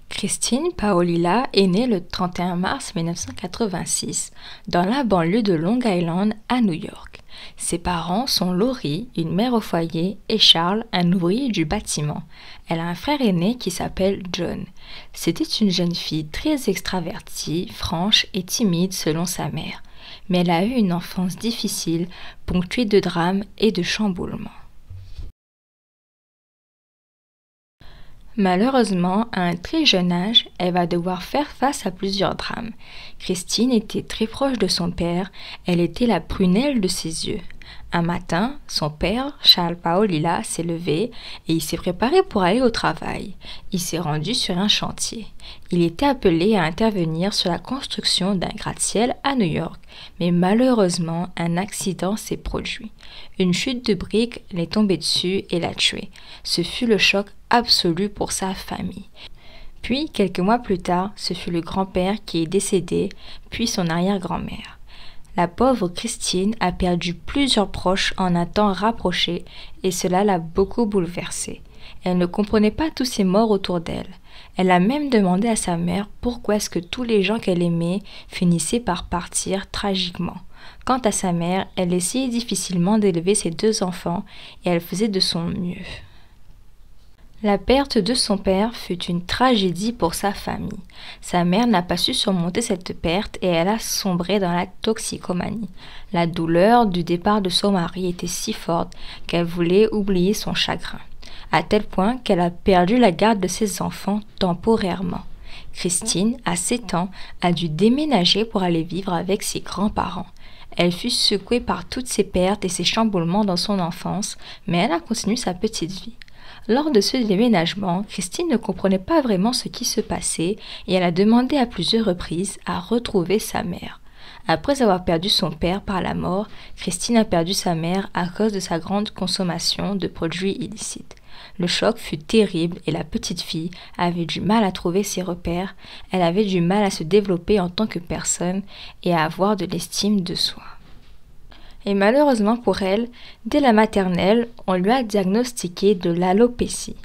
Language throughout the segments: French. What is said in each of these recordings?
Christine Paolilla est née le 31 mars 1986 dans la banlieue de Long Island à New York. Ses parents sont Laurie, une mère au foyer, et Charles, un ouvrier du bâtiment. Elle a un frère aîné qui s'appelle John. C'était une jeune fille très extravertie, franche et timide selon sa mère. Mais elle a eu une enfance difficile, ponctuée de drames et de chamboulements. Malheureusement, à un très jeune âge, elle va devoir faire face à plusieurs drames. Christine était très proche de son père, elle était la prunelle de ses yeux. Un matin, son père, Charles Paolilla, s'est levé et il s'est préparé pour aller au travail. Il s'est rendu sur un chantier. Il était appelé à intervenir sur la construction d'un gratte-ciel à New York, mais malheureusement, un accident s'est produit. Une chute de briques l'est tombée dessus et l'a tué. Ce fut le choc absolu pour sa famille. Puis, quelques mois plus tard, ce fut le grand-père qui est décédé, puis son arrière-grand-mère. La pauvre Christine a perdu plusieurs proches en un temps rapproché et cela l'a beaucoup bouleversée. Elle ne comprenait pas tous ces morts autour d'elle. Elle a même demandé à sa mère pourquoi est-ce que tous les gens qu'elle aimait finissaient par partir tragiquement. Quant à sa mère, elle essayait difficilement d'élever ses deux enfants et elle faisait de son mieux. La perte de son père fut une tragédie pour sa famille. Sa mère n'a pas su surmonter cette perte et elle a sombré dans la toxicomanie. La douleur du départ de son mari était si forte qu'elle voulait oublier son chagrin, à tel point qu'elle a perdu la garde de ses enfants temporairement. Christine, à 7 ans, a dû déménager pour aller vivre avec ses grands-parents. Elle fut secouée par toutes ces pertes et ces chamboulements dans son enfance, mais elle a continué sa petite vie. Lors de ce déménagement, Christine ne comprenait pas vraiment ce qui se passait et elle a demandé à plusieurs reprises à retrouver sa mère. Après avoir perdu son père par la mort, Christine a perdu sa mère à cause de sa grande consommation de produits illicites. Le choc fut terrible et la petite fille avait du mal à trouver ses repères, elle avait du mal à se développer en tant que personne et à avoir de l'estime de soi. Et malheureusement pour elle, dès la maternelle, on lui a diagnostiqué de l'alopécie.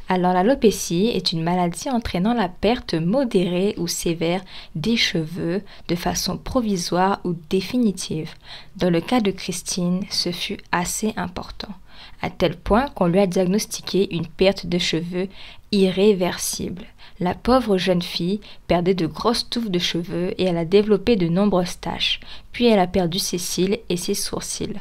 Alors l'alopécie est une maladie entraînant la perte modérée ou sévère des cheveux de façon provisoire ou définitive. Dans le cas de Christine, ce fut assez important, à tel point qu'on lui a diagnostiqué une perte de cheveux irréversible. La pauvre jeune fille perdait de grosses touffes de cheveux et elle a développé de nombreuses taches. Puis elle a perdu ses cils et ses sourcils.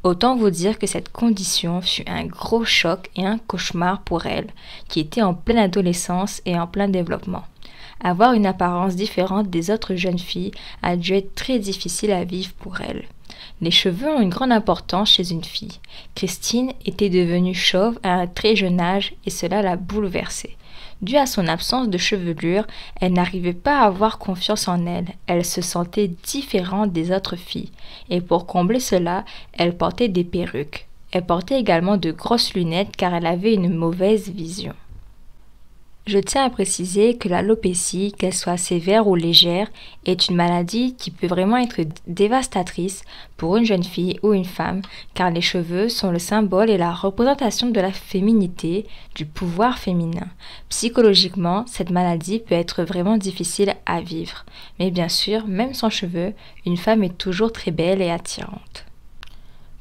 Autant vous dire que cette condition fut un gros choc et un cauchemar pour elle, qui était en pleine adolescence et en plein développement. Avoir une apparence différente des autres jeunes filles a dû être très difficile à vivre pour elle. Les cheveux ont une grande importance chez une fille. Christine était devenue chauve à un très jeune âge et cela l'a bouleversée. Dû à son absence de chevelure, elle n'arrivait pas à avoir confiance en elle. Elle se sentait différente des autres filles. Et pour combler cela, elle portait des perruques. Elle portait également de grosses lunettes car elle avait une mauvaise vision. Je tiens à préciser que l'alopécie, qu'elle soit sévère ou légère, est une maladie qui peut vraiment être dévastatrice pour une jeune fille ou une femme, car les cheveux sont le symbole et la représentation de la féminité, du pouvoir féminin. Psychologiquement, cette maladie peut être vraiment difficile à vivre. Mais bien sûr, même sans cheveux, une femme est toujours très belle et attirante.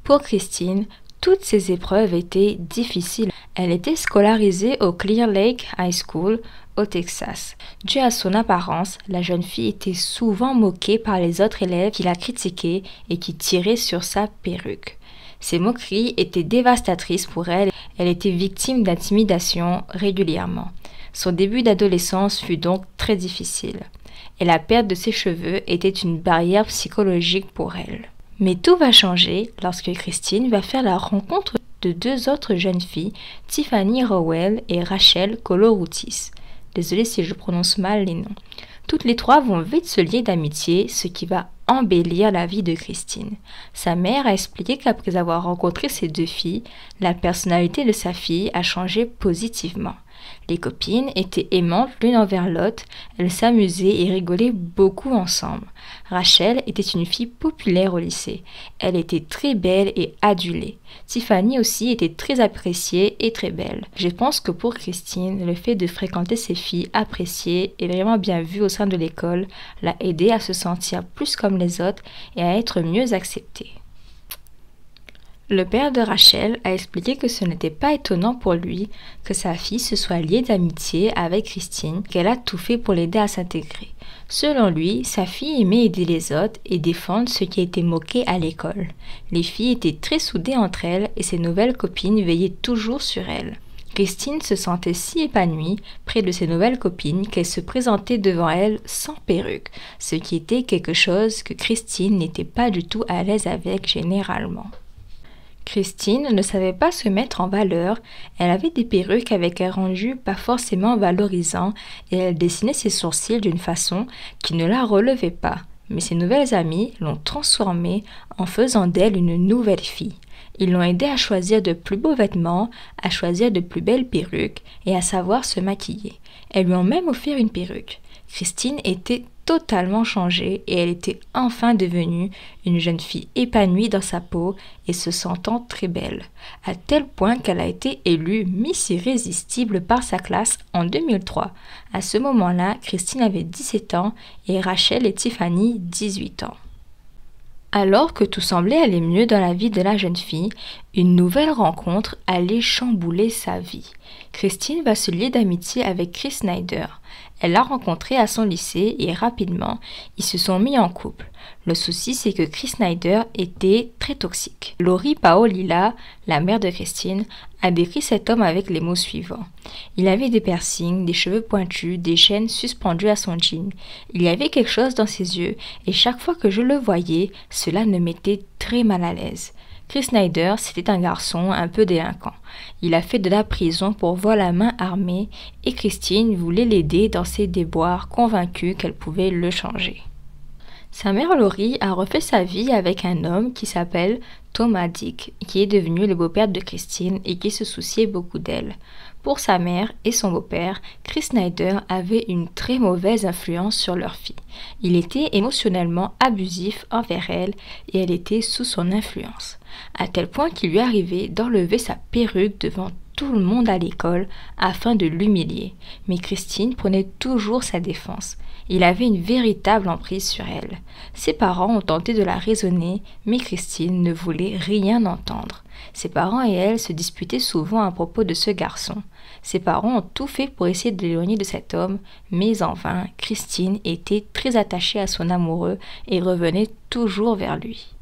Pour Christine, toutes ces épreuves étaient difficiles. Elle était scolarisée au Clear Lake High School au Texas. Dû à son apparence, la jeune fille était souvent moquée par les autres élèves qui la critiquaient et qui tiraient sur sa perruque. Ces moqueries étaient dévastatrices pour elle. Elle était victime d'intimidation régulièrement. Son début d'adolescence fut donc très difficile. Et la perte de ses cheveux était une barrière psychologique pour elle. Mais tout va changer lorsque Christine va faire la rencontre de deux autres jeunes filles, Tiffany Rowell et Rachel Koloroutis. Désolée si je prononce mal les noms. Toutes les trois vont vite se lier d'amitié, ce qui va embellir la vie de Christine. Sa mère a expliqué qu'après avoir rencontré ces deux filles, la personnalité de sa fille a changé positivement. Les copines étaient aimantes l'une envers l'autre, elles s'amusaient et rigolaient beaucoup ensemble. Rachel était une fille populaire au lycée. Elle était très belle et adulée. Tiffany aussi était très appréciée et très belle. Je pense que pour Christine, le fait de fréquenter ces filles appréciées et vraiment bien vues au sein de l'école l'a aidée à se sentir plus comme les autres et à être mieux acceptée. Le père de Rachel a expliqué que ce n'était pas étonnant pour lui que sa fille se soit liée d'amitié avec Christine, qu'elle a tout fait pour l'aider à s'intégrer. Selon lui, sa fille aimait aider les autres et défendre ceux qui étaient moqués à l'école. Les filles étaient très soudées entre elles et ses nouvelles copines veillaient toujours sur elles. Christine se sentait si épanouie près de ses nouvelles copines qu'elle se présentait devant elles sans perruque, ce qui était quelque chose que Christine n'était pas du tout à l'aise avec généralement. Christine ne savait pas se mettre en valeur, elle avait des perruques avec un rendu pas forcément valorisant et elle dessinait ses sourcils d'une façon qui ne la relevait pas. Mais ses nouvelles amies l'ont transformée en faisant d'elle une nouvelle fille. Ils l'ont aidée à choisir de plus beaux vêtements, à choisir de plus belles perruques et à savoir se maquiller. Elles lui ont même offert une perruque. Christine était totalement changée et elle était enfin devenue une jeune fille épanouie dans sa peau et se sentant très belle, à tel point qu'elle a été élue Miss Irrésistible par sa classe en 2003. À ce moment-là, Christine avait 17 ans et Rachel et Tiffany 18 ans. Alors que tout semblait aller mieux dans la vie de la jeune fille, une nouvelle rencontre allait chambouler sa vie. Christine va se lier d'amitié avec Chris Snyder. Elle l'a rencontré à son lycée et rapidement, ils se sont mis en couple. Le souci, c'est que Chris Snyder était très toxique. Lori Paolilla, la mère de Christine, a décrit cet homme avec les mots suivants. Il avait des piercings, des cheveux pointus, des chaînes suspendues à son jean. Il y avait quelque chose dans ses yeux et chaque fois que je le voyais, cela me mettait très mal à l'aise. Chris Snyder, c'était un garçon un peu délinquant. Il a fait de la prison pour vol à main armée et Christine voulait l'aider dans ses déboires, convaincue qu'elle pouvait le changer. Sa mère Lori a refait sa vie avec un homme qui s'appelle Thomas Dick, qui est devenu le beau-père de Christine et qui se souciait beaucoup d'elle. Pour sa mère et son beau-père, Chris Snyder avait une très mauvaise influence sur leur fille. Il était émotionnellement abusif envers elle et elle était sous son influence, à tel point qu'il lui arrivait d'enlever sa perruque devant tout le monde à l'école afin de l'humilier. Mais Christine prenait toujours sa défense. Il avait une véritable emprise sur elle. Ses parents ont tenté de la raisonner, mais Christine ne voulait rien entendre. Ses parents et elle se disputaient souvent à propos de ce garçon. Ses parents ont tout fait pour essayer de l'éloigner de cet homme, mais en vain, Christine était très attachée à son amoureux et revenait toujours vers lui.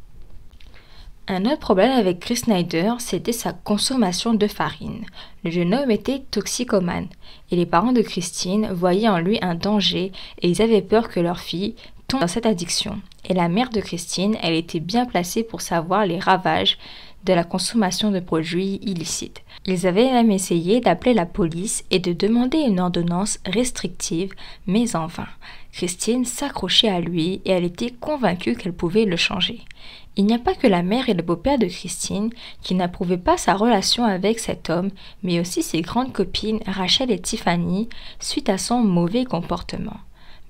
Un autre problème avec Chris Snyder, c'était sa consommation de farine. Le jeune homme était toxicomane et les parents de Christine voyaient en lui un danger et ils avaient peur que leur fille tombe dans cette addiction. Et la mère de Christine, elle était bien placée pour savoir les ravages de la consommation de produits illicites. Ils avaient même essayé d'appeler la police et de demander une ordonnance restrictive, mais en vain. Christine s'accrochait à lui et elle était convaincue qu'elle pouvait le changer. Il n'y a pas que la mère et le beau-père de Christine qui n'approuvaient pas sa relation avec cet homme, mais aussi ses grandes copines Rachel et Tiffany suite à son mauvais comportement.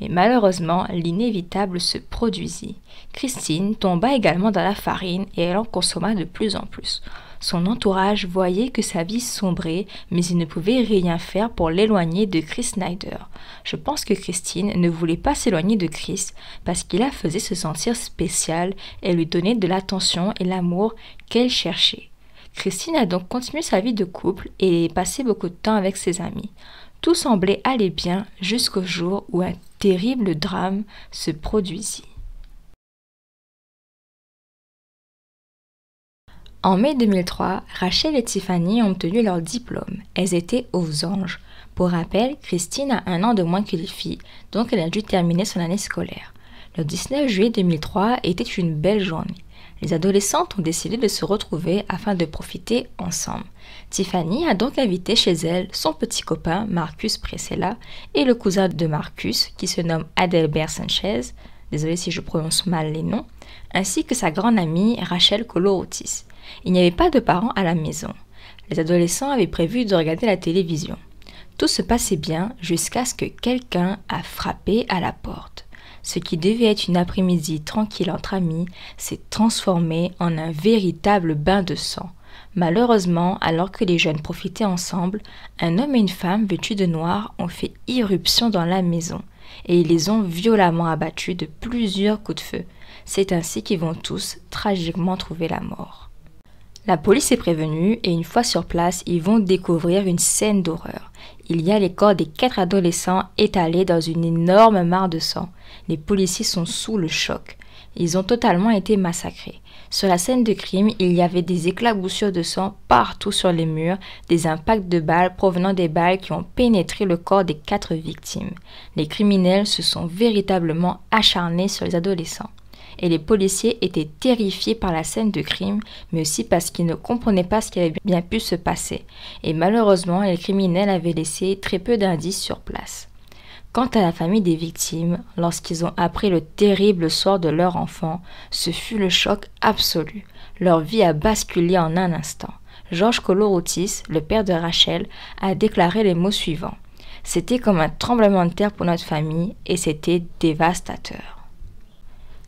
Mais malheureusement, l'inévitable se produisit. Christine tomba également dans la farine et elle en consomma de plus en plus. Son entourage voyait que sa vie sombrait, mais il ne pouvait rien faire pour l'éloigner de Chris Snyder. Je pense que Christine ne voulait pas s'éloigner de Chris parce qu'il la faisait se sentir spéciale et lui donnait de l'attention et l'amour qu'elle cherchait. Christine a donc continué sa vie de couple et passé beaucoup de temps avec ses amis. Tout semblait aller bien jusqu'au jour où un terrible drame se produisit. En mai 2003, Rachel et Tiffany ont obtenu leur diplôme. Elles étaient aux anges. Pour rappel, Christine a 1 an de moins que les filles, donc elle a dû terminer son année scolaire. Le 19 juillet 2003 était une belle journée. Les adolescentes ont décidé de se retrouver afin de profiter ensemble. Tiffany a donc invité chez elle son petit copain Marcus Presella et le cousin de Marcus qui se nomme Adelbert Sanchez, désolé si je prononce mal les noms, ainsi que sa grande amie Rachel Colorotis. Il n'y avait pas de parents à la maison. Les adolescents avaient prévu de regarder la télévision. Tout se passait bien jusqu'à ce que quelqu'un a frappé à la porte. Ce qui devait être une après-midi tranquille entre amis s'est transformé en un véritable bain de sang. Malheureusement, alors que les jeunes profitaient ensemble, un homme et une femme vêtus de noir ont fait irruption dans la maison et ils les ont violemment abattus de plusieurs coups de feu. C'est ainsi qu'ils vont tous tragiquement trouver la mort. La police est prévenue et une fois sur place, ils vont découvrir une scène d'horreur. Il y a les corps des 4 adolescents étalés dans une énorme mare de sang. Les policiers sont sous le choc. Ils ont totalement été massacrés. Sur la scène de crime, il y avait des éclaboussures de sang partout sur les murs, des impacts de balles provenant des balles qui ont pénétré le corps des 4 victimes. Les criminels se sont véritablement acharnés sur les adolescents. Et les policiers étaient terrifiés par la scène de crime, mais aussi parce qu'ils ne comprenaient pas ce qui avait bien pu se passer. Et malheureusement, les criminels avaient laissé très peu d'indices sur place. Quant à la famille des victimes, lorsqu'ils ont appris le terrible sort de leur enfant, ce fut le choc absolu. Leur vie a basculé en un instant. Georges Koloroutis, le père de Rachel, a déclaré les mots suivants. « C'était comme un tremblement de terre pour notre famille et c'était dévastateur. »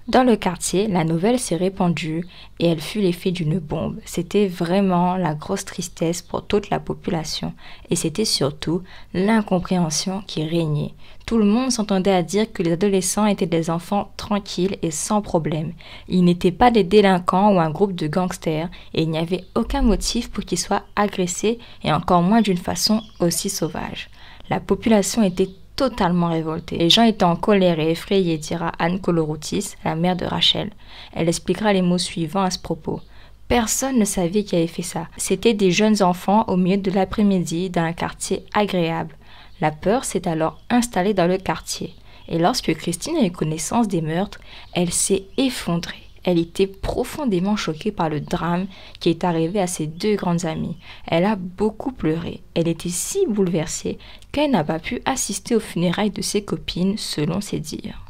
Dans le quartier, la nouvelle s'est répandue et elle fut l'effet d'une bombe. C'était vraiment la grosse tristesse pour toute la population et c'était surtout l'incompréhension qui régnait. Tout le monde s'entendait à dire que les adolescents étaient des enfants tranquilles et sans problème. Ils n'étaient pas des délinquants ou un groupe de gangsters et il n'y avait aucun motif pour qu'ils soient agressés et encore moins d'une façon aussi sauvage. La population était totalement révoltée. Les gens étaient en colère et effrayés, dira Anne Koloroutis, la mère de Rachel. Elle expliquera les mots suivants à ce propos. Personne ne savait qui avait fait ça. C'était des jeunes enfants au milieu de l'après-midi dans un quartier agréable. La peur s'est alors installée dans le quartier. Et lorsque Christine a eu connaissance des meurtres, elle s'est effondrée. Elle était profondément choquée par le drame qui est arrivé à ses 2 grandes amies. Elle a beaucoup pleuré. Elle était si bouleversée qu'elle n'a pas pu assister aux funérailles de ses copines, selon ses dires.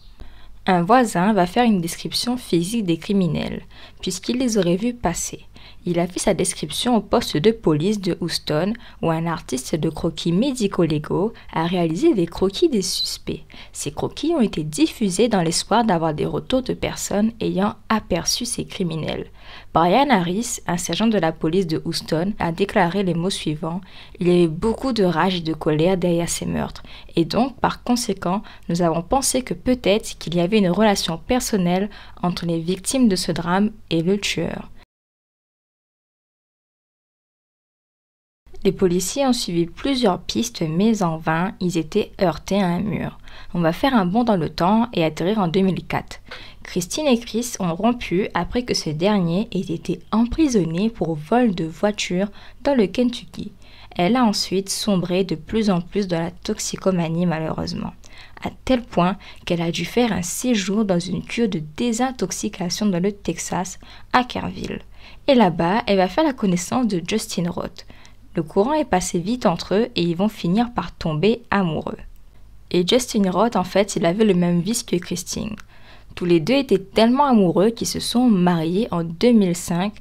Un voisin va faire une description physique des criminels, puisqu'il les aurait vus passer. Il a fait sa description au poste de police de Houston, où un artiste de croquis médico-légaux a réalisé des croquis des suspects. Ces croquis ont été diffusés dans l'espoir d'avoir des retours de personnes ayant aperçu ces criminels. Brian Harris, un sergent de la police de Houston, a déclaré les mots suivants. « Il y avait beaucoup de rage et de colère derrière ces meurtres, et donc, par conséquent, nous avons pensé que peut-être qu'il y avait une relation personnelle entre les victimes de ce drame et le tueur. » Les policiers ont suivi plusieurs pistes, mais en vain, ils étaient heurtés à un mur. On va faire un bond dans le temps et atterrir en 2004. Christine et Chris ont rompu après que ce dernier ait été emprisonné pour vol de voiture dans le Kentucky. Elle a ensuite sombré de plus en plus dans la toxicomanie malheureusement, à tel point qu'elle a dû faire un séjour dans une cure de désintoxication dans le Texas, à Kerrville. Et là-bas, elle va faire la connaissance de Justin Roth. Le courant est passé vite entre eux et ils vont finir par tomber amoureux. Et Justin Roth, en fait, il avait le même vice que Christine. Tous les deux étaient tellement amoureux qu'ils se sont mariés en 2005,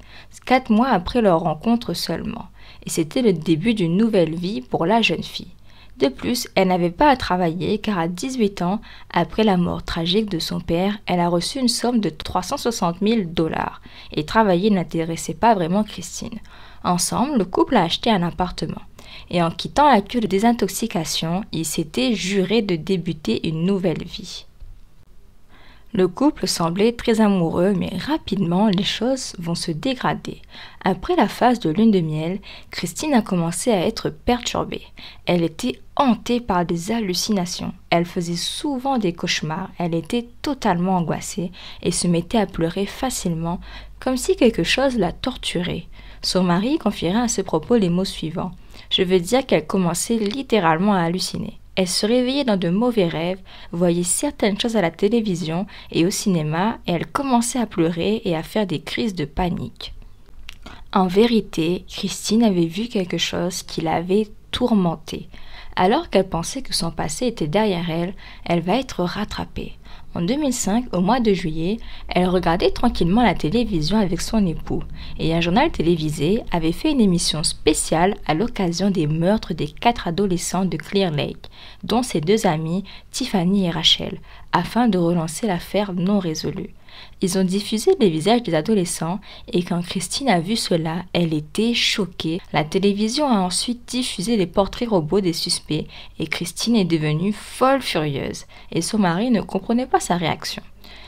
4 mois après leur rencontre seulement. Et c'était le début d'une nouvelle vie pour la jeune fille. De plus, elle n'avait pas à travailler car à 18 ans, après la mort tragique de son père, elle a reçu une somme de 360 000 $. Et travailler n'intéressait pas vraiment Christine. Ensemble, le couple a acheté un appartement. Et en quittant la cure de désintoxication, ils s'étaient jurés de débuter une nouvelle vie. Le couple semblait très amoureux, mais rapidement, les choses vont se dégrader. Après la phase de lune de miel, Christine a commencé à être perturbée. Elle était hantée par des hallucinations. Elle faisait souvent des cauchemars. Elle était totalement angoissée et se mettait à pleurer facilement, comme si quelque chose la torturait. Son mari confiera à ce propos les mots suivants. Je veux dire qu'elle commençait littéralement à halluciner. Elle se réveillait dans de mauvais rêves, voyait certaines choses à la télévision et au cinéma et elle commençait à pleurer et à faire des crises de panique. En vérité, Christine avait vu quelque chose qui l'avait tourmentée. Alors qu'elle pensait que son passé était derrière elle, elle va être rattrapée. En 2005, au mois de juillet, elle regardait tranquillement la télévision avec son époux et un journal télévisé avait fait une émission spéciale à l'occasion des meurtres des 4 adolescents de Clear Lake, dont ses 2 amies, Tiffany et Rachel, afin de relancer l'affaire non résolue. Ils ont diffusé les visages des adolescents et quand Christine a vu cela, elle était choquée. La télévision a ensuite diffusé les portraits robots des suspects et Christine est devenue folle furieuse et son mari ne comprenait pas sa réaction.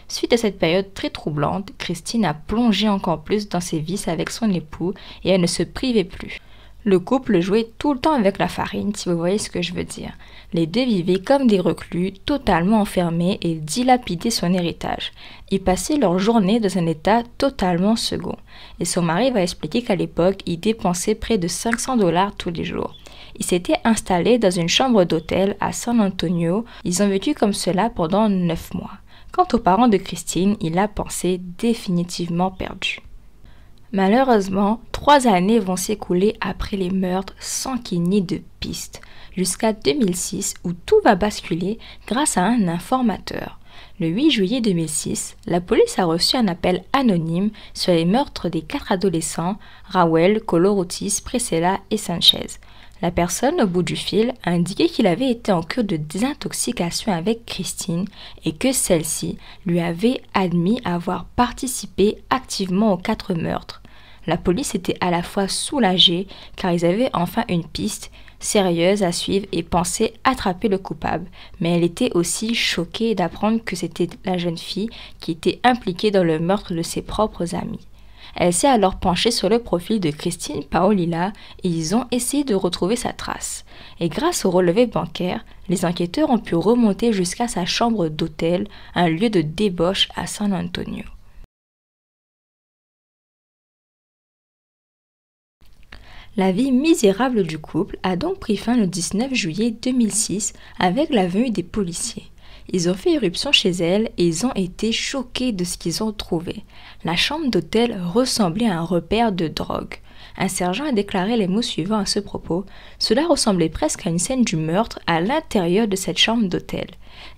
Suite à cette période très troublante, Christine a plongé encore plus dans ses vices avec son époux et elle ne se privait plus. Le couple jouait tout le temps avec la farine, si vous voyez ce que je veux dire. Les 2 vivaient comme des reclus, totalement enfermés et dilapidaient son héritage. Ils passaient leur journée dans un état totalement second. Et son mari va expliquer qu'à l'époque, il dépensait près de 500 $ tous les jours. Ils s'étaient installés dans une chambre d'hôtel à San Antonio. Ils ont vécu comme cela pendant 9 mois. Quant aux parents de Christine, il a pensé définitivement perdu. Malheureusement, 3 années vont s'écouler après les meurtres sans qu'il n'y ait de piste, jusqu'à 2006 où tout va basculer grâce à un informateur. Le 8 juillet 2006, la police a reçu un appel anonyme sur les meurtres des 4 adolescents, Raúl, Colorotis, Presela et Sanchez. La personne au bout du fil a indiqué qu'il avait été en cure de désintoxication avec Christine et que celle-ci lui avait admis avoir participé activement aux 4 meurtres. La police était à la fois soulagée car ils avaient enfin une piste sérieuse à suivre et pensait attraper le coupable, mais elle était aussi choquée d'apprendre que c'était la jeune fille qui était impliquée dans le meurtre de ses propres amis. Elle s'est alors penchée sur le profil de Christine Paolilla et ils ont essayé de retrouver sa trace. Et grâce au relevé bancaire, les enquêteurs ont pu remonter jusqu'à sa chambre d'hôtel, un lieu de débauche à San Antonio. La vie misérable du couple a donc pris fin le 19 juillet 2006 avec la venue des policiers. Ils ont fait irruption chez elle et ils ont été choqués de ce qu'ils ont trouvé. La chambre d'hôtel ressemblait à un repère de drogue. Un sergent a déclaré les mots suivants à ce propos. Cela ressemblait presque à une scène du meurtre à l'intérieur de cette chambre d'hôtel.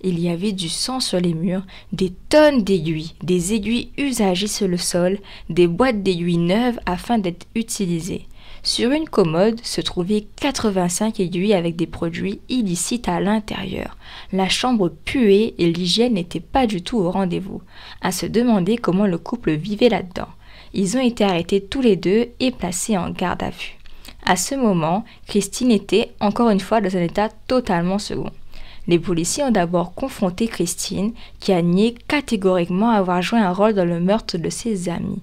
Il y avait du sang sur les murs, des tonnes d'aiguilles, des aiguilles usagées sur le sol, des boîtes d'aiguilles neuves afin d'être utilisées. Sur une commode se trouvaient 85 aiguilles avec des produits illicites à l'intérieur. La chambre puait et l'hygiène n'était pas du tout au rendez-vous. À se demander comment le couple vivait là-dedans. Ils ont été arrêtés tous les 2 et placés en garde à vue. À ce moment, Christine était encore une fois dans un état totalement second. Les policiers ont d'abord confronté Christine, qui a nié catégoriquement avoir joué un rôle dans le meurtre de ses amis.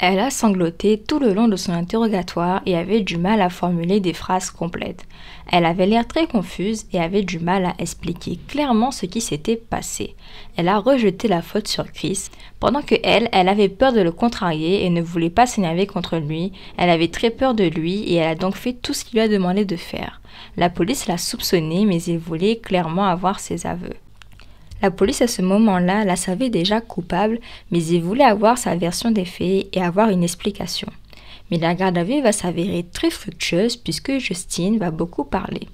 Elle a sangloté tout le long de son interrogatoire et avait du mal à formuler des phrases complètes. Elle avait l'air très confuse et avait du mal à expliquer clairement ce qui s'était passé. Elle a rejeté la faute sur Chris, pendant que elle avait peur de le contrarier et ne voulait pas s'énerver contre lui. Elle avait très peur de lui et elle a donc fait tout ce qu'il lui a demandé de faire. La police l'a soupçonné mais il voulait clairement avoir ses aveux. La police à ce moment-là la savait déjà coupable, mais il voulait avoir sa version des faits et avoir une explication. Mais la garde à vue va s'avérer très fructueuse puisque Justin va beaucoup parler.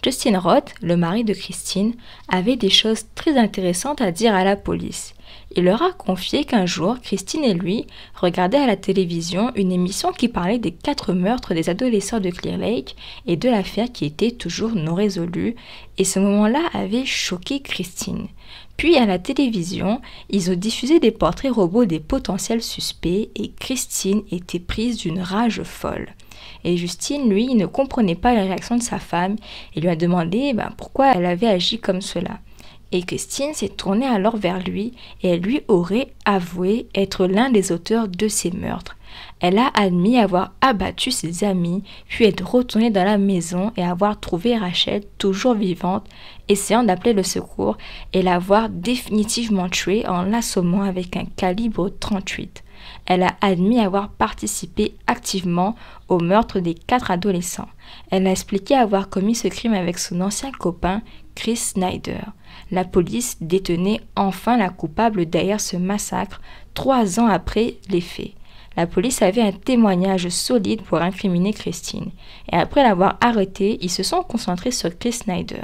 Justin Roth, le mari de Christine, avait des choses très intéressantes à dire à la police. Il leur a confié qu'un jour, Christine et lui regardaient à la télévision une émission qui parlait des 4 meurtres des adolescents de Clear Lake et de l'affaire qui était toujours non résolue, et ce moment-là avait choqué Christine. Puis à la télévision, ils ont diffusé des portraits robots des potentiels suspects et Christine était prise d'une rage folle. Et Justine, lui, ne comprenait pas la réaction de sa femme et lui a demandé pourquoi elle avait agi comme cela. Et Christine s'est tournée alors vers lui et elle lui aurait avoué être l'un des auteurs de ces meurtres. Elle a admis avoir abattu ses amis, puis être retournée dans la maison et avoir trouvé Rachel toujours vivante, essayant d'appeler le secours et l'avoir définitivement tuée en l'assommant avec un calibre 38. Elle a admis avoir participé activement au meurtre des 4 adolescents. Elle a expliqué avoir commis ce crime avec son ancien copain, Chris Snyder. La police détenait enfin la coupable derrière ce massacre 3 ans après les faits. La police avait un témoignage solide pour incriminer Christine. Et après l'avoir arrêtée, ils se sont concentrés sur Chris Snyder.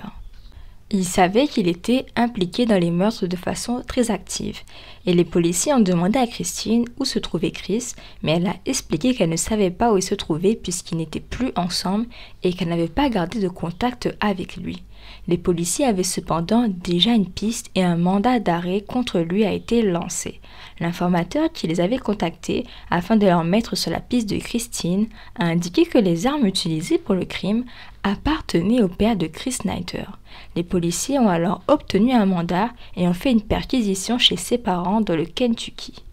Ils savaient qu'il était impliqué dans les meurtres de façon très active, et les policiers ont demandé à Christine où se trouvait Chris, mais elle a expliqué qu'elle ne savait pas où il se trouvait puisqu'ils n'étaient plus ensemble et qu'elle n'avait pas gardé de contact avec lui. Les policiers avaient cependant déjà une piste et un mandat d'arrêt contre lui a été lancé. L'informateur qui les avait contactés afin de leur mettre sur la piste de Christine a indiqué que les armes utilisées pour le crime appartenaient au père de Chris Snyder. Les policiers ont alors obtenu un mandat et ont fait une perquisition chez ses parents dans le Kentucky.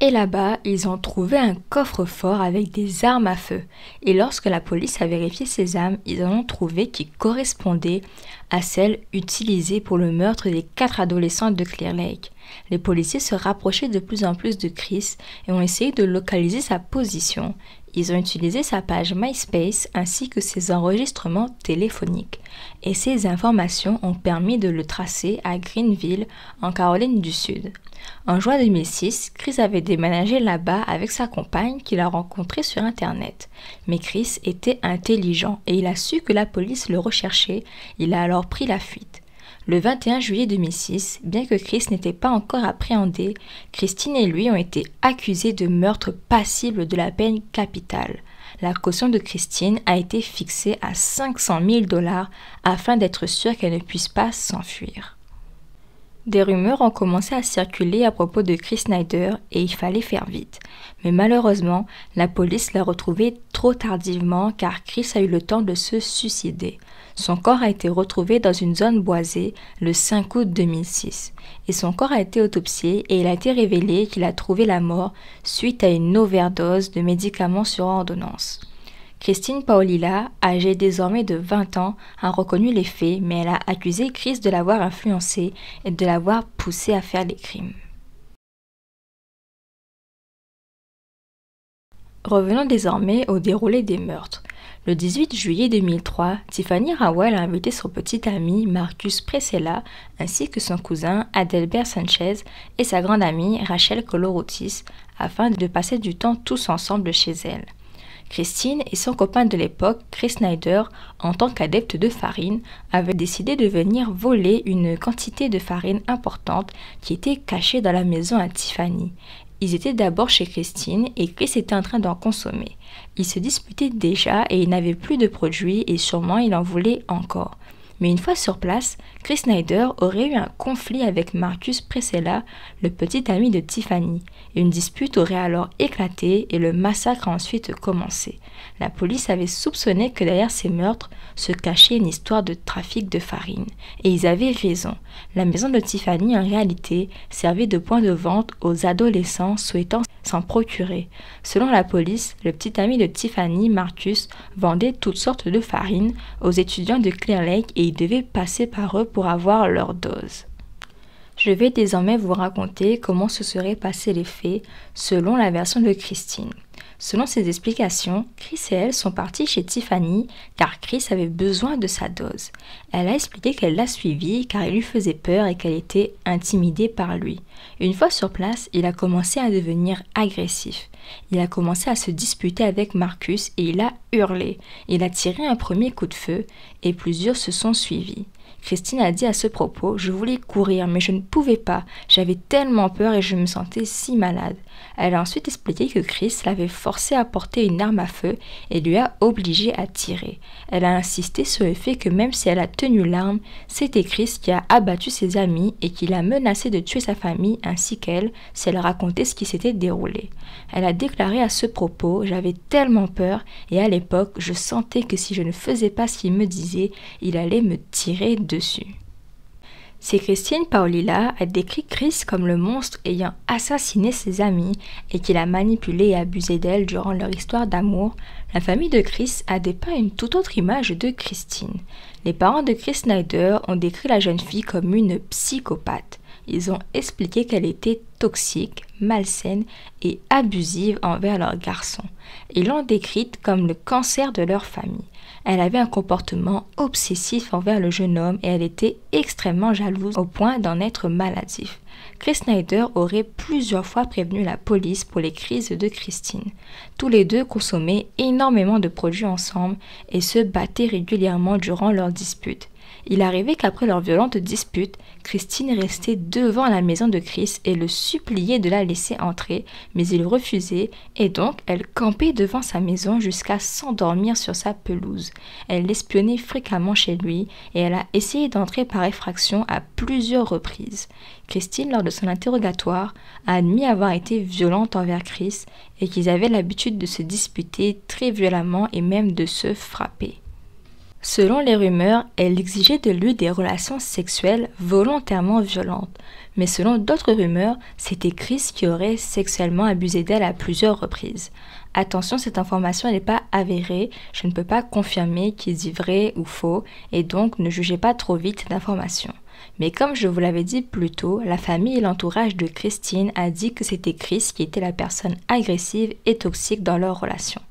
Et là-bas, ils ont trouvé un coffre-fort avec des armes à feu. Et lorsque la police a vérifié ces armes, ils en ont trouvé qui correspondaient à celles utilisées pour le meurtre des 4 adolescentes de Clear Lake. Les policiers se rapprochaient de plus en plus de Chris et ont essayé de localiser sa position. Ils ont utilisé sa page MySpace ainsi que ses enregistrements téléphoniques. Et ces informations ont permis de le tracer à Greenville, en Caroline du Sud. En juin 2006, Chris avait déménagé là-bas avec sa compagne qu'il a rencontrée sur Internet. Mais Chris était intelligent et il a su que la police le recherchait. Il a alors pris la fuite. Le 21 juillet 2006, bien que Chris n'était pas encore appréhendé, Christine et lui ont été accusés de meurtre passible de la peine capitale. La caution de Christine a été fixée à 500 000 $ afin d'être sûr qu'elle ne puisse pas s'enfuir. Des rumeurs ont commencé à circuler à propos de Chris Snyder et il fallait faire vite. Mais malheureusement, la police l'a retrouvé trop tardivement car Chris a eu le temps de se suicider. Son corps a été retrouvé dans une zone boisée le 5 août 2006 et son corps a été autopsié et il a été révélé qu'il a trouvé la mort suite à une overdose de médicaments sur ordonnance. Christine Paolilla, âgée désormais de 20 ans, a reconnu les faits, mais elle a accusé Chris de l'avoir influencé et de l'avoir poussé à faire des crimes. Revenons désormais au déroulé des meurtres. Le 18 juillet 2003, Tiffany Rawell a invité son petit ami Marcus Presella ainsi que son cousin Adelbert Sanchez et sa grande amie Rachel Colorotis afin de passer du temps tous ensemble chez elle. Christine et son copain de l'époque, Chris Snyder, en tant qu'adepte de farine, avaient décidé de venir voler une quantité de farine importante qui était cachée dans la maison à Tiffany. Ils étaient d'abord chez Christine et Chris était en train d'en consommer. Ils se disputaient déjà et il n'avait plus de produits et sûrement il en voulait encore. Mais une fois sur place, Chris Snyder aurait eu un conflit avec Marcus Presella, le petit ami de Tiffany. Une dispute aurait alors éclaté et le massacre a ensuite commencé. La police avait soupçonné que derrière ces meurtres se cachait une histoire de trafic de farine. Et ils avaient raison. La maison de Tiffany, en réalité, servait de point de vente aux adolescents souhaitant s'en procurer. Selon la police, le petit ami de Tiffany, Marcus, vendait toutes sortes de farines aux étudiants de Clear Lake et ils devaient passer par eux pour avoir leur dose. Je vais désormais vous raconter comment se seraient passés les faits selon la version de Christine. Selon ses explications, Chris et elle sont partis chez Tiffany car Chris avait besoin de sa dose. Elle a expliqué qu'elle l'a suivi car il lui faisait peur et qu'elle était intimidée par lui. Une fois sur place, il a commencé à devenir agressif. Il a commencé à se disputer avec Marcus et il a hurlé. Il a tiré un premier coup de feu et plusieurs se sont suivis. Christine a dit à ce propos « Je voulais courir, mais je ne pouvais pas. J'avais tellement peur et je me sentais si malade. » Elle a ensuite expliqué que Chris l'avait forcé à porter une arme à feu et lui a obligé à tirer. Elle a insisté sur le fait que même si elle a tenu l'arme, c'était Chris qui a abattu ses amis et qui l'a menacé de tuer sa famille ainsi qu'elle si elle racontait ce qui s'était déroulé. Elle a déclaré à ce propos « J'avais tellement peur et à l'époque, je sentais que si je ne faisais pas ce qu'il me disait, il allait me tirer dessus. » C'est Christine Paolilla a décrit Chris comme le monstre ayant assassiné ses amis et qu'il a manipulé et abusé d'elle durant leur histoire d'amour. La famille de Chris a dépeint une toute autre image de Christine. Les parents de Chris Snyder ont décrit la jeune fille comme une psychopathe. Ils ont expliqué qu'elle était toxique, malsaine et abusive envers leur garçon. Ils l'ont décrite comme le cancer de leur famille. Elle avait un comportement obsessif envers le jeune homme et elle était extrêmement jalouse au point d'en être maladif. Chris Snyder aurait plusieurs fois prévenu la police pour les crises de Christine. Tous les deux consommaient énormément de produits ensemble et se battaient régulièrement durant leurs disputes. Il arrivait qu'après leur violente dispute, Christine restait devant la maison de Chris et le suppliait de la laisser entrer, mais il refusait et donc elle campait devant sa maison jusqu'à s'endormir sur sa pelouse. Elle l'espionnait fréquemment chez lui et elle a essayé d'entrer par effraction à plusieurs reprises. Christine, lors de son interrogatoire, a admis avoir été violente envers Chris et qu'ils avaient l'habitude de se disputer très violemment et même de se frapper. Selon les rumeurs, elle exigeait de lui des relations sexuelles volontairement violentes. Mais selon d'autres rumeurs, c'était Chris qui aurait sexuellement abusé d'elle à plusieurs reprises. Attention, cette information n'est pas avérée, je ne peux pas confirmer qu'il dit vrai ou faux, et donc ne jugez pas trop vite cette information. Mais comme je vous l'avais dit plus tôt, la famille et l'entourage de Christine a dit que c'était Chris qui était la personne agressive et toxique dans leur relation.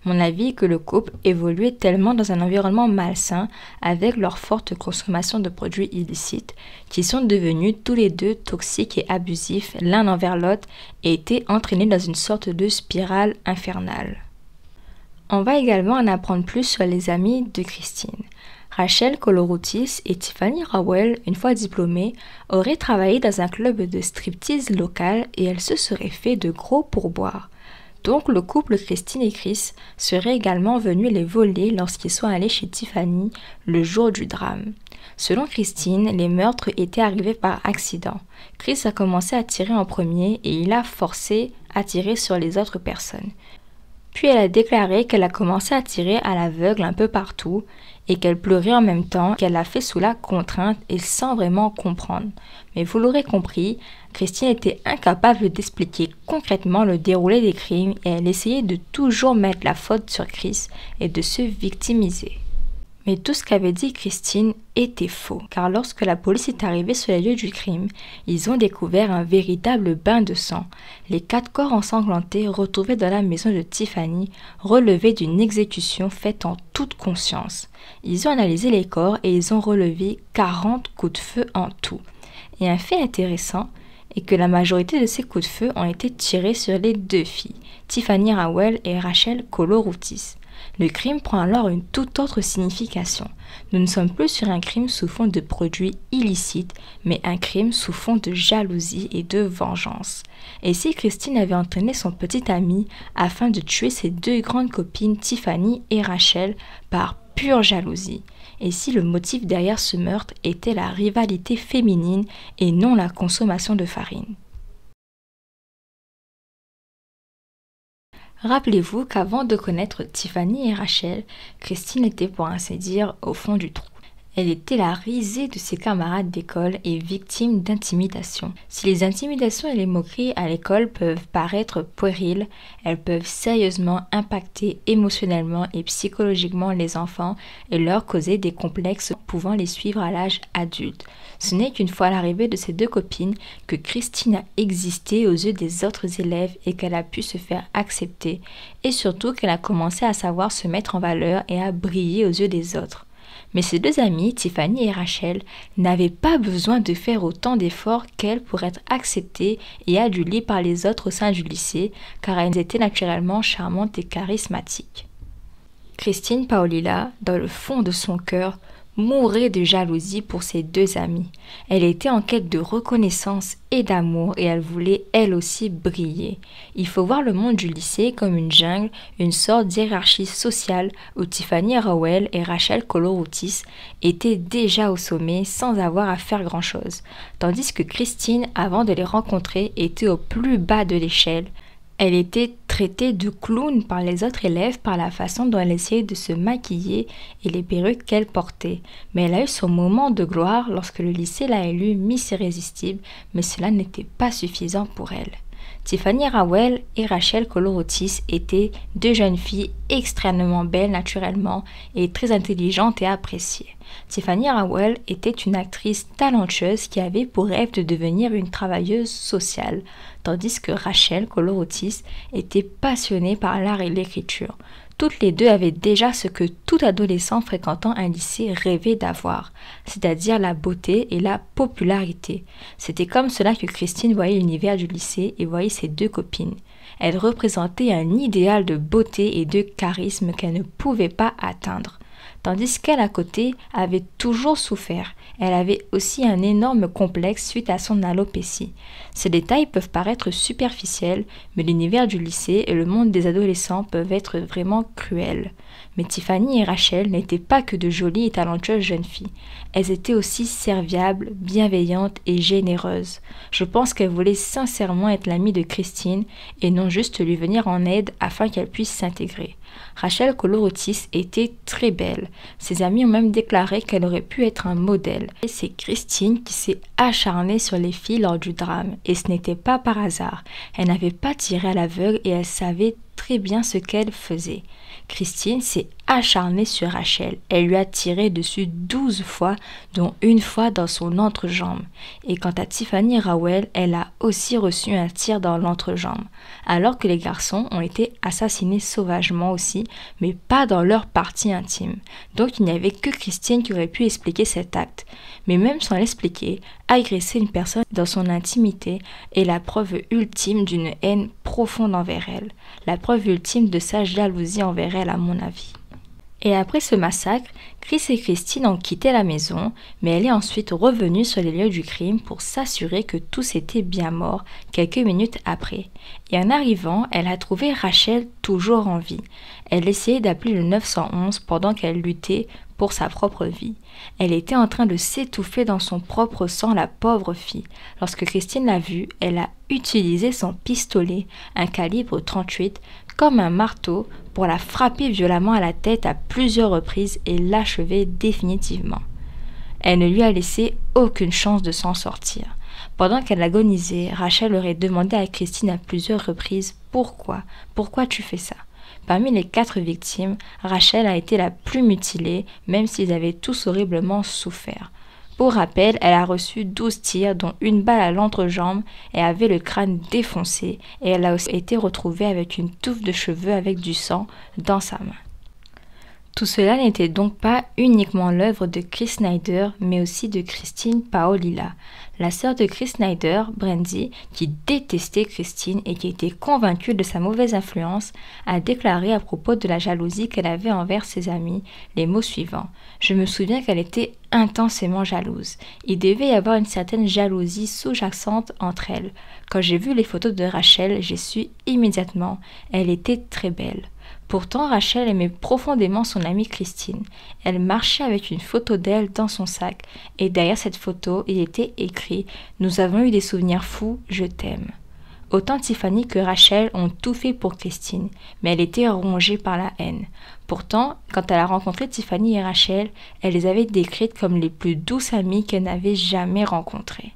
Mon avis est que le couple évoluait tellement dans un environnement malsain avec leur forte consommation de produits illicites qu'ils sont devenus tous les deux toxiques et abusifs l'un envers l'autre et étaient entraînés dans une sorte de spirale infernale. On va également en apprendre plus sur les amis de Christine. Rachel Koloroutis et Tiffany Rowell, une fois diplômées, auraient travaillé dans un club de striptease local et elles se seraient fait de gros pourboires. Donc le couple Christine et Chris serait également venu les voler lorsqu'ils sont allés chez Tiffany le jour du drame. Selon Christine, les meurtres étaient arrivés par accident. Chris a commencé à tirer en premier et il a forcé à tirer sur les autres personnes. Puis elle a déclaré qu'elle a commencé à tirer à l'aveugle un peu partout et qu'elle pleurait en même temps, qu'elle l'a fait sous la contrainte et sans vraiment comprendre. Mais vous l'aurez compris, Christine était incapable d'expliquer concrètement le déroulé des crimes et elle essayait de toujours mettre la faute sur Chris et de se victimiser. Mais tout ce qu'avait dit Christine était faux, car lorsque la police est arrivée sur les lieux du crime, ils ont découvert un véritable bain de sang. Les 4 corps ensanglantés retrouvés dans la maison de Tiffany relevaient d'une exécution faite en toute conscience. Ils ont analysé les corps et ils ont relevé 40 coups de feu en tout. Et un fait intéressant est que la majorité de ces coups de feu ont été tirés sur les 2 filles, Tiffany Rowell et Rachel Koloroutis. Le crime prend alors une toute autre signification. Nous ne sommes plus sur un crime sous fond de produits illicites, mais un crime sous fond de jalousie et de vengeance. Et si Christine avait entraîné son petit ami afin de tuer ses 2 grandes copines Tiffany et Rachel par pure jalousie? Et si le motif derrière ce meurtre était la rivalité féminine et non la consommation de farine? Rappelez-vous qu'avant de connaître Tiffany et Rachel, Christine était pour ainsi dire au fond du trou. Elle était la risée de ses camarades d'école et victime d'intimidation. Si les intimidations et les moqueries à l'école peuvent paraître puériles, elles peuvent sérieusement impacter émotionnellement et psychologiquement les enfants et leur causer des complexes pouvant les suivre à l'âge adulte. Ce n'est qu'une fois l'arrivée de ces 2 copines que Christine a existé aux yeux des autres élèves et qu'elle a pu se faire accepter, et surtout qu'elle a commencé à savoir se mettre en valeur et à briller aux yeux des autres. Mais ses 2 amies, Tiffany et Rachel, n'avaient pas besoin de faire autant d'efforts qu'elles pour être acceptées et adulées par les autres au sein du lycée, car elles étaient naturellement charmantes et charismatiques. Christine Paolilla, dans le fond de son cœur, mourait de jalousie pour ses 2 amies. Elle était en quête de reconnaissance et d'amour et elle voulait elle aussi briller. Il faut voir le monde du lycée comme une jungle, une sorte d'hiérarchie sociale où Tiffany Rowell et Rachel Koloroutis étaient déjà au sommet sans avoir à faire grand-chose, tandis que Christine, avant de les rencontrer, était au plus bas de l'échelle. Elle était traitée de clown par les autres élèves par la façon dont elle essayait de se maquiller et les perruques qu'elle portait. Mais elle a eu son moment de gloire lorsque le lycée l'a élue Miss Irrésistible, mais cela n'était pas suffisant pour elle. Tiffany Rowell et Rachel Koloroutis étaient 2 jeunes filles extrêmement belles naturellement et très intelligentes et appréciées. Tiffany Rowell était une actrice talentueuse qui avait pour rêve de devenir une travailleuse sociale, tandis que Rachel Koloroutis était passionnée par l'art et l'écriture. Toutes les 2 avaient déjà ce que tout adolescent fréquentant un lycée rêvait d'avoir, c'est-à-dire la beauté et la popularité. C'était comme cela que Christine voyait l'univers du lycée et voyait ses 2 copines. Elle représentait un idéal de beauté et de charisme qu'elle ne pouvait pas atteindre. tandis qu'elle à côté avait toujours souffert. Elle avait aussi un énorme complexe suite à son alopécie. Ces détails peuvent paraître superficiels, mais l'univers du lycée et le monde des adolescents peuvent être vraiment cruels. Mais Tiffany et Rachel n'étaient pas que de jolies et talentueuses jeunes filles. Elles étaient aussi serviables, bienveillantes et généreuses. Je pense qu'elles voulaient sincèrement être l'amie de Christine et non juste lui venir en aide afin qu'elle puisse s'intégrer. Rachel Colorotis était très belle. Ses amis ont même déclaré qu'elle aurait pu être un modèle. Et c'est Christine qui s'est acharnée sur les filles lors du drame. Et ce n'était pas par hasard. Elle n'avait pas tiré à l'aveugle et elle savait très bien ce qu'elle faisait. Christine s'est acharnée sur Rachel. Elle lui a tiré dessus 12 fois, dont une fois dans son entrejambe. Et quant à Tiffany Rowell, elle a aussi reçu un tir dans l'entrejambe. Alors que les garçons ont été assassinés sauvagement aussi, mais pas dans leur partie intime. Donc il n'y avait que Christine qui aurait pu expliquer cet acte. Mais même sans l'expliquer, agresser une personne dans son intimité est la preuve ultime d'une haine profonde envers elle. La preuve ultime de sa jalousie envers elle, à mon avis. Et après ce massacre, Chris et Christine ont quitté la maison, mais elle est ensuite revenue sur les lieux du crime pour s'assurer que tous étaient bien morts quelques minutes après. Et en arrivant, elle a trouvé Rachel toujours en vie. Elle essayait d'appeler le 911 pendant qu'elle luttait pour sa propre vie. Elle était en train de s'étouffer dans son propre sang, la pauvre fille. Lorsque Christine l'a vue, elle a utilisé son pistolet, un calibre 38, comme un marteau pour la frapper violemment à la tête à plusieurs reprises et l'achever définitivement. Elle ne lui a laissé aucune chance de s'en sortir. Pendant qu'elle agonisait, Rachel aurait demandé à Christine à plusieurs reprises « Pourquoi ? Pourquoi tu fais ça ?» Parmi les 4 victimes, Rachel a été la plus mutilée, même s'ils avaient tous horriblement souffert. Pour rappel, elle a reçu 12 tirs, dont une balle à l'entrejambe et avait le crâne défoncé, et elle a aussi été retrouvée avec une touffe de cheveux avec du sang dans sa main. Tout cela n'était donc pas uniquement l'œuvre de Chris Snyder, mais aussi de Christine Paolilla, la sœur de Chris Snyder, Brandy, qui détestait Christine et qui était convaincue de sa mauvaise influence, a déclaré à propos de la jalousie qu'elle avait envers ses amis les mots suivants. « Je me souviens qu'elle était intensément jalouse. Il devait y avoir une certaine jalousie sous-jacente entre elles. Quand j'ai vu les photos de Rachel, j'ai su immédiatement, elle était très belle. » Pourtant, Rachel aimait profondément son amie Christine. Elle marchait avec une photo d'elle dans son sac, et derrière cette photo, il était écrit « Nous avons eu des souvenirs fous, je t'aime ». Autant Tiffany que Rachel ont tout fait pour Christine, mais elle était rongée par la haine. Pourtant, quand elle a rencontré Tiffany et Rachel, elle les avait décrites comme les plus douces amies qu'elle n'avait jamais rencontrées.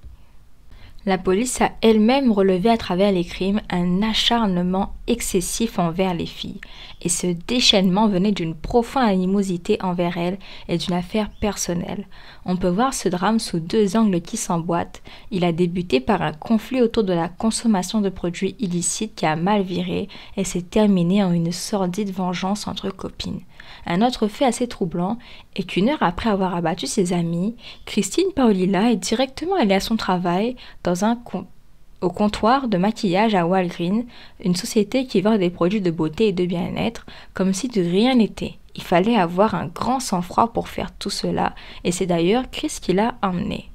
La police a elle-même relevé à travers les crimes un acharnement excessif envers les filles, et ce déchaînement venait d'une profonde animosité envers elles et d'une affaire personnelle. On peut voir ce drame sous 2 angles qui s'emboîtent. Il a débuté par un conflit autour de la consommation de produits illicites qui a mal viré et s'est terminé en une sordide vengeance entre copines. Un autre fait assez troublant est qu'une heure après avoir abattu ses amis, Christine Paolilla est directement allée à son travail au comptoir de maquillage à Walgreens, une société qui vend des produits de beauté et de bien-être, comme si de rien n'était. Il fallait avoir un grand sang-froid pour faire tout cela, et c'est d'ailleurs Chris qui l'a emmené.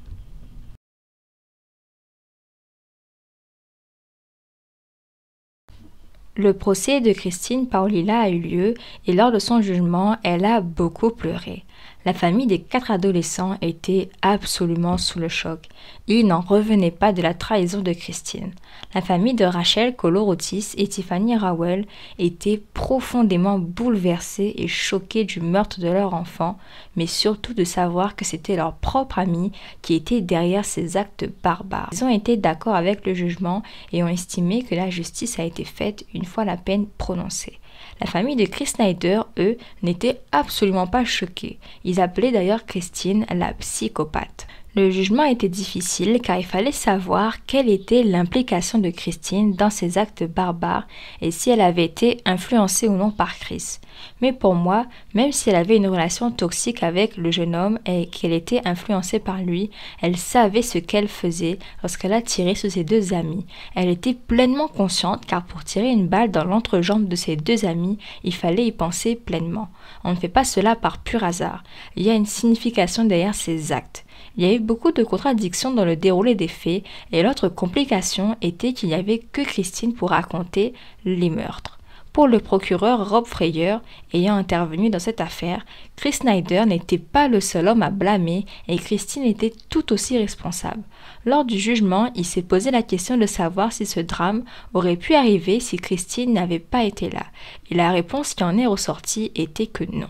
Le procès de Christine Paolilla a eu lieu et lors de son jugement, elle a beaucoup pleuré. La famille des 4 adolescents était absolument sous le choc. Ils n'en revenaient pas de la trahison de Christine. La famille de Rachel Colorotis et Tiffany Rowell était profondément bouleversée et choquée du meurtre de leur enfant, mais surtout de savoir que c'était leur propre ami qui était derrière ces actes barbares. Ils ont été d'accord avec le jugement et ont estimé que la justice a été faite une fois la peine prononcée. La famille de Chris Snyder, eux, n'était absolument pas choquée. Ils appelaient d'ailleurs Christine la psychopathe. Le jugement était difficile car il fallait savoir quelle était l'implication de Christine dans ces actes barbares et si elle avait été influencée ou non par Chris. Mais pour moi, même si elle avait une relation toxique avec le jeune homme et qu'elle était influencée par lui, elle savait ce qu'elle faisait lorsqu'elle a tiré sur ses deux amis. Elle était pleinement consciente car pour tirer une balle dans l'entrejambe de ses deux amis, il fallait y penser pleinement. On ne fait pas cela par pur hasard. Il y a une signification derrière ces actes. Il y a eu beaucoup de contradictions dans le déroulé des faits et l'autre complication était qu'il n'y avait que Christine pour raconter les meurtres. Pour le procureur Rob Freyer, ayant intervenu dans cette affaire, Chris Snyder n'était pas le seul homme à blâmer et Christine était tout aussi responsable. Lors du jugement, il s'est posé la question de savoir si ce drame aurait pu arriver si Christine n'avait pas été là. Et la réponse qui en est ressortie était que non.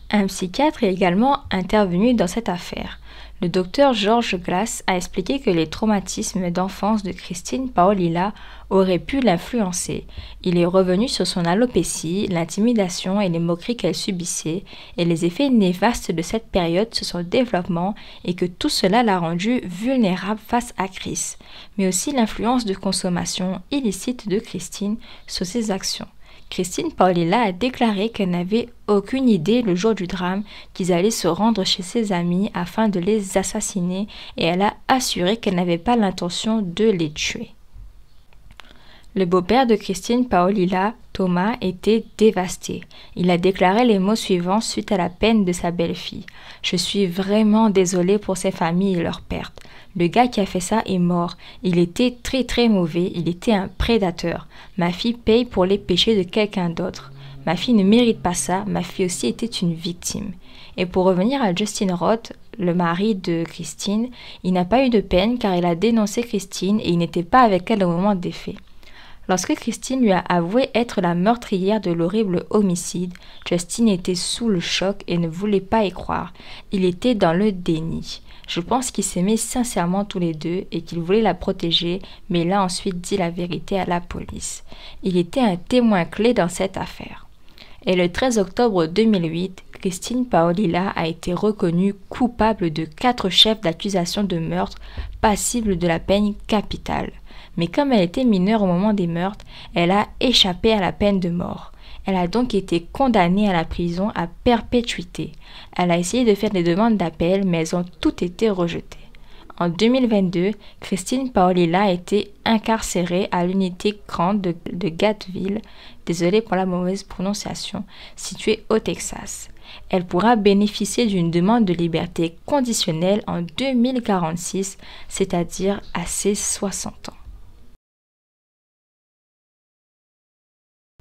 Un psychiatre est également intervenu dans cette affaire. Le docteur George Glass a expliqué que les traumatismes d'enfance de Christine Paolilla auraient pu l'influencer. Il est revenu sur son alopécie, l'intimidation et les moqueries qu'elle subissait et les effets néfastes de cette période sur son développement et que tout cela l'a rendue vulnérable face à Chris, mais aussi l'influence de consommation illicite de Christine sur ses actions. Christine Paolilla a déclaré qu'elle n'avait aucune idée le jour du drame qu'ils allaient se rendre chez ses amis afin de les assassiner et elle a assuré qu'elle n'avait pas l'intention de les tuer. Le beau-père de Christine Paolilla, Thomas, était dévasté. Il a déclaré les mots suivants suite à la peine de sa belle-fille. « Je suis vraiment désolé pour ces familles et leurs pertes. Le gars qui a fait ça est mort. Il était très très mauvais. Il était un prédateur. Ma fille paye pour les péchés de quelqu'un d'autre. Ma fille ne mérite pas ça. Ma fille aussi était une victime. » Et pour revenir à Justin Roth, le mari de Christine, il n'a pas eu de peine car il a dénoncé Christine et il n'était pas avec elle au moment des faits. Lorsque Christine lui a avoué être la meurtrière de l'horrible homicide, Justin était sous le choc et ne voulait pas y croire. Il était dans le déni. Je pense qu'ils s'aimaient sincèrement tous les deux et qu'il voulait la protéger, mais il a ensuite dit la vérité à la police. Il était un témoin clé dans cette affaire. Et le 13 octobre 2008, Christine Paolilla a été reconnue coupable de 4 chefs d'accusation de meurtre passibles de la peine capitale. Mais comme elle était mineure au moment des meurtres, elle a échappé à la peine de mort. Elle a donc été condamnée à la prison à perpétuité. Elle a essayé de faire des demandes d'appel, mais elles ont toutes été rejetées. En 2022, Christine Paolilla a été incarcérée à l'unité Grande de Gateville, désolée pour la mauvaise prononciation, située au Texas. Elle pourra bénéficier d'une demande de liberté conditionnelle en 2046, c'est-à-dire à ses 60 ans.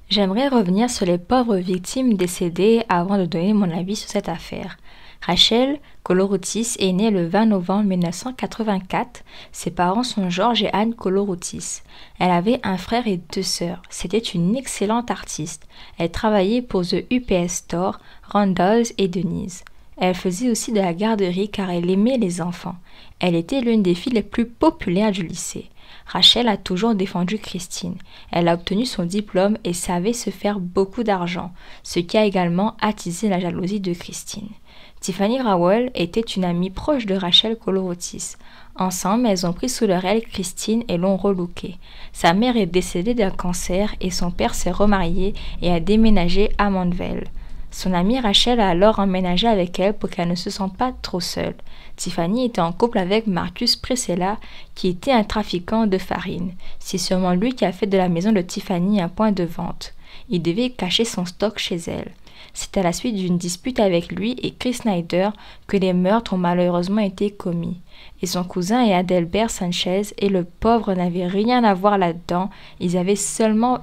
J'aimerais revenir sur les pauvres victimes décédées avant de donner mon avis sur cette affaire. Rachel Koloroutis est née le 20 novembre 1984. Ses parents sont George et Anne Koloroutis. Elle avait un frère et 2 sœurs. C'était une excellente artiste. Elle travaillait pour The UPS Store, Randalls et Denise. Elle faisait aussi de la garderie car elle aimait les enfants. Elle était l'une des filles les plus populaires du lycée. Rachel a toujours défendu Christine. Elle a obtenu son diplôme et savait se faire beaucoup d'argent, ce qui a également attisé la jalousie de Christine. Tiffany Rowell était une amie proche de Rachel Koloroutis. Ensemble, elles ont pris sous leur aile Christine et l'ont relookée. Sa mère est décédée d'un cancer et son père s'est remarié et a déménagé à Montvale. Son amie Rachel a alors emménagé avec elle pour qu'elle ne se sente pas trop seule. Tiffany était en couple avec Marcus Priscilla, qui était un trafiquant de farine. C'est sûrement lui qui a fait de la maison de Tiffany un point de vente. Il devait cacher son stock chez elle. C'est à la suite d'une dispute avec lui et Chris Snyder que les meurtres ont malheureusement été commis. Et son cousin est Adelbert Sanchez et le pauvre n'avait rien à voir là-dedans. Il avait seulement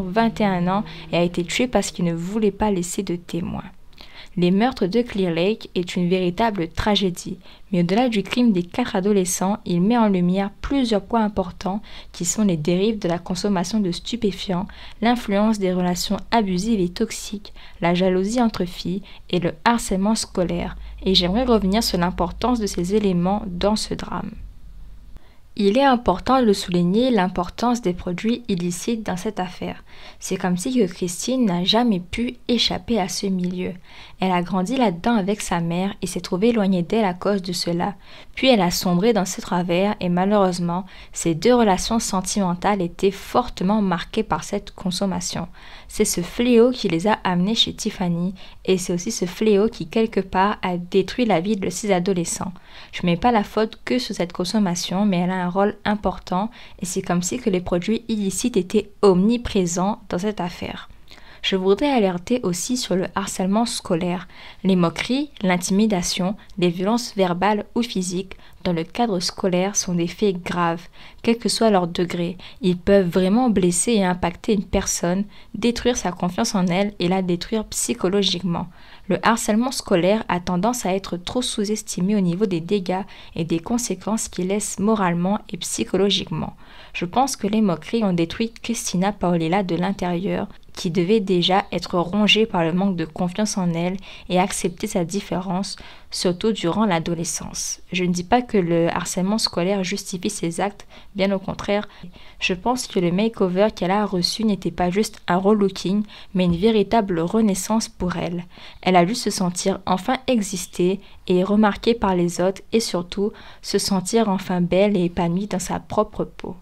21 ans et a été tué parce qu'il ne voulait pas laisser de témoins. Les meurtres de Clear Lake est une véritable tragédie, mais au-delà du crime des 4 adolescents, il met en lumière plusieurs points importants qui sont les dérives de la consommation de stupéfiants, l'influence des relations abusives et toxiques, la jalousie entre filles et le harcèlement scolaire, et j'aimerais revenir sur l'importance de ces éléments dans ce drame. Il est important de souligner l'importance des produits illicites dans cette affaire. C'est comme si que Christine n'a jamais pu échapper à ce milieu. Elle a grandi là-dedans avec sa mère et s'est trouvée éloignée d'elle à cause de cela. Puis elle a sombré dans ses travers et malheureusement, ses deux relations sentimentales étaient fortement marquées par cette consommation. C'est ce fléau qui les a amenés chez Tiffany et c'est aussi ce fléau qui quelque part a détruit la vie de ces adolescents. Je ne mets pas la faute que sur cette consommation, mais elle a un rôle important et c'est comme si que les produits illicites étaient omniprésents dans cette affaire. Je voudrais alerter aussi sur le harcèlement scolaire, les moqueries, l'intimidation, les violences verbales ou physiques dans le cadre scolaire sont des faits graves, quel que soit leur degré. Ils peuvent vraiment blesser et impacter une personne, détruire sa confiance en elle et la détruire psychologiquement. Le harcèlement scolaire a tendance à être trop sous-estimé au niveau des dégâts et des conséquences qu'il laisse moralement et psychologiquement. Je pense que les moqueries ont détruit Christina Paolilla de l'intérieur, qui devait déjà être rongée par le manque de confiance en elle et accepter sa différence, surtout durant l'adolescence. Je ne dis pas que le harcèlement scolaire justifie ses actes, bien au contraire. Je pense que le makeover qu'elle a reçu n'était pas juste un relooking, mais une véritable renaissance pour elle. Elle a dû se sentir enfin exister et remarquée par les autres et surtout se sentir enfin belle et épanouie dans sa propre peau.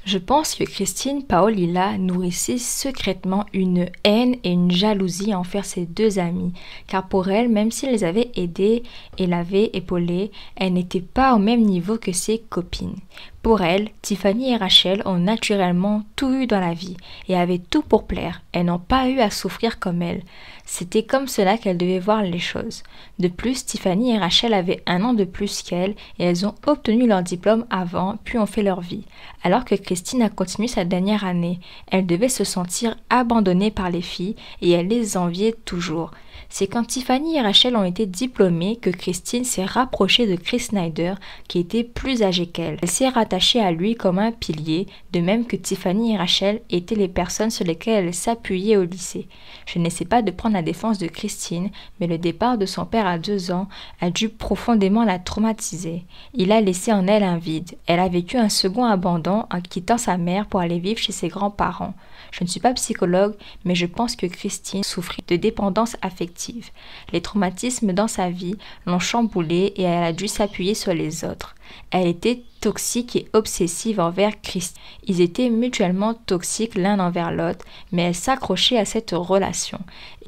Je pense que Christine Paolilla nourrissait secrètement une haine et une jalousie envers ses deux amies, car pour elle, même si elle les avait aidées et l'avait épaulée, elle n'était pas au même niveau que ses copines. Pour elle, Tiffany et Rachel ont naturellement tout eu dans la vie et avaient tout pour plaire. Elles n'ont pas eu à souffrir comme elle. C'était comme cela qu'elles devaient voir les choses. De plus, Tiffany et Rachel avaient 1 an de plus qu'elles et elles ont obtenu leur diplôme avant, puis ont fait leur vie. Alors que Christine a continué sa dernière année, elle devait se sentir abandonnée par les filles et elle les enviait toujours. C'est quand Tiffany et Rachel ont été diplômées que Christine s'est rapprochée de Chris Snyder, qui était plus âgé qu'elle. Elle s'est rattachée à lui comme un pilier, de même que Tiffany et Rachel étaient les personnes sur lesquelles elle s'appuyait au lycée. Je n'essaie pas de prendre la défense de Christine, mais le départ de son père à 2 ans a dû profondément la traumatiser. Il a laissé en elle un vide. Elle a vécu un second abandon en quittant sa mère pour aller vivre chez ses grands-parents. Je ne suis pas psychologue, mais je pense que Christine souffrit de dépendance affective. Les traumatismes dans sa vie l'ont chamboulée et elle a dû s'appuyer sur les autres. Elle était toxique et obsessive envers Christine. Ils étaient mutuellement toxiques l'un envers l'autre, mais elle s'accrochait à cette relation.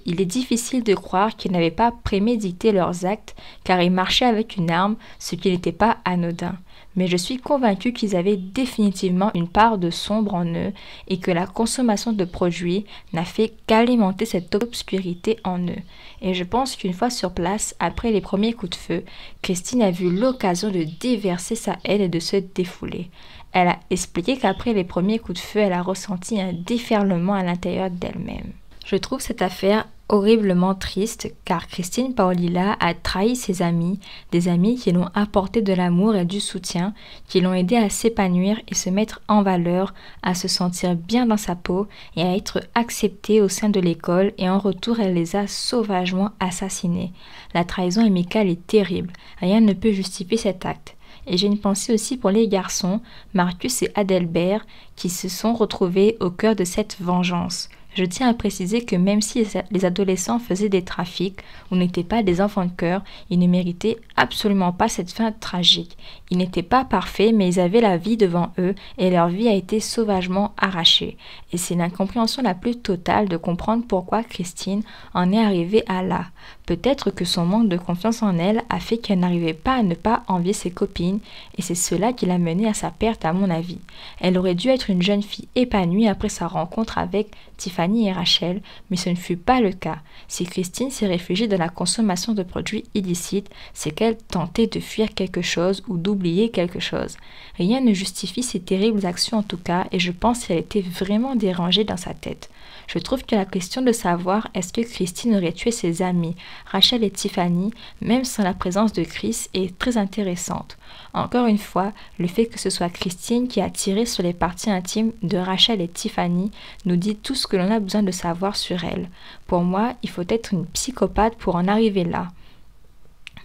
Il est difficile de croire qu'ils n'avaient pas prémédité leurs actes, car ils marchaient avec une arme, ce qui n'était pas anodin. Mais je suis convaincue qu'ils avaient définitivement une part de sombre en eux et que la consommation de produits n'a fait qu'alimenter cette obscurité en eux. Et je pense qu'une fois sur place, après les premiers coups de feu, Christine a vu l'occasion de déverser sa haine et de se défouler. Elle a expliqué qu'après les premiers coups de feu, elle a ressenti un déferlement à l'intérieur d'elle-même. Je trouve cette affaire horriblement triste car Christine Paolilla a trahi ses amis, des amis qui l'ont apporté de l'amour et du soutien, qui l'ont aidé à s'épanouir et se mettre en valeur, à se sentir bien dans sa peau et à être acceptée au sein de l'école et en retour elle les a sauvagement assassinés. La trahison amicale est terrible, rien ne peut justifier cet acte. Et j'ai une pensée aussi pour les garçons, Marcus et Adelbert, qui se sont retrouvés au cœur de cette vengeance. Je tiens à préciser que même si les adolescents faisaient des trafics ou n'étaient pas des enfants de cœur, ils ne méritaient absolument pas cette fin tragique. Ils n'étaient pas parfaits, mais ils avaient la vie devant eux et leur vie a été sauvagement arrachée. Et c'est l'incompréhension la plus totale de comprendre pourquoi Christine en est arrivée à là. Peut-être que son manque de confiance en elle a fait qu'elle n'arrivait pas à ne pas envier ses copines et c'est cela qui l'a menée à sa perte à mon avis. Elle aurait dû être une jeune fille épanouie après sa rencontre avec Tiffany et Rachel, mais ce ne fut pas le cas. Si Christine s'est réfugiée dans la consommation de produits illicites, c'est qu'elle tentait de fuir quelque chose ou d'oublier quelque chose. Rien ne justifie ces terribles actions en tout cas, et je pense qu'elle était vraiment dérangée dans sa tête. Je trouve que la question de savoir est-ce que Christine aurait tué ses amis, Rachel et Tiffany, même sans la présence de Chris, est très intéressante. Encore une fois, le fait que ce soit Christine qui a tiré sur les parties intimes de Rachel et Tiffany nous dit tout ce que l'on a besoin de savoir sur elles. Pour moi, il faut être une psychopathe pour en arriver là.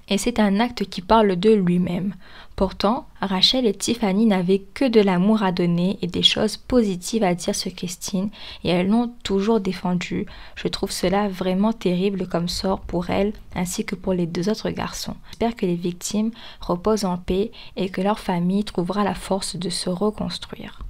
et c'est un acte qui parle de lui-même. Pourtant, Rachel et Tiffany n'avaient que de l'amour à donner et des choses positives à dire sur Christine et elles l'ont toujours défendue. Je trouve cela vraiment terrible comme sort pour elle ainsi que pour les 2 autres garçons. J'espère que les victimes reposent en paix et que leur famille trouvera la force de se reconstruire.